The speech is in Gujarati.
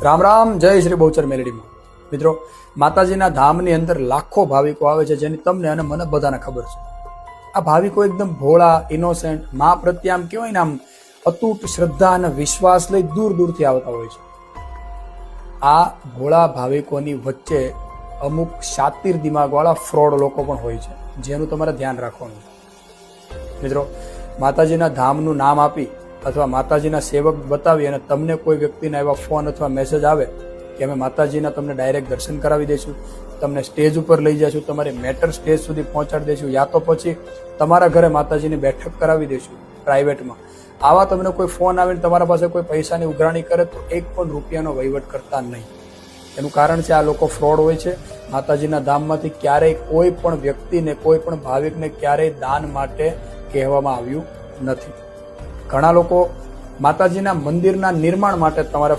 રામ રામ, જય શ્રી બહુચર મેલેડીમાં. મિત્રો, માતાજીના ધામની અંદર લાખો ભાવિકો આવે છે, જેની તમને અને મને બધાને ખબર છે. આ ભાવિકો એકદમ ભોળા, ઇનોસેન્ટ, મા પ્રત્યે આમ કહેવાય ને આમ અતૂટ શ્રદ્ધા અને વિશ્વાસ લઈ દૂર દૂરથી આવતા હોય છે. આ ભોળા ભાવિકોની વચ્ચે અમુક શાતિર દિમાગવાળા ફ્રોડ લોકો પણ હોય છે, જેનું તમારે ધ્યાન રાખવાનું છે. મિત્રો, માતાજીના ધામનું નામ આપી અથવા માતાજીના સેવક બતાવી અને તમને કોઈ વ્યક્તિના એવા ફોન અથવા મેસેજ આવે કે અમે માતાજીના તમને ડાયરેક્ટ દર્શન કરાવી દઈશું, તમને સ્ટેજ ઉપર લઈ જઈશું, તમારી મેટર સ્ટેજ સુધી પહોંચાડી દઈશું, યા તો પછી તમારા ઘરે માતાજીની બેઠક કરાવી દઈશું પ્રાઇવેટમાં. આવા તમને કોઈ ફોન આવીને તમારા પાસે કોઈ પૈસાની ઉઘરાણી કરે તો એક પણ રૂપિયાનો વહીવટ કરતા નહીં. એનું કારણ છે, આ લોકો ફ્રોડ હોય છે. માતાજીના ધામમાંથી ક્યારેય કોઈ પણ વ્યક્તિને, કોઈ પણ ભાવિકને ક્યારેય દાન માટે કહેવામાં આવ્યું નથી. ઘણા લોકો માતાજીના મંદિરના નિર્માણ માટે તમારે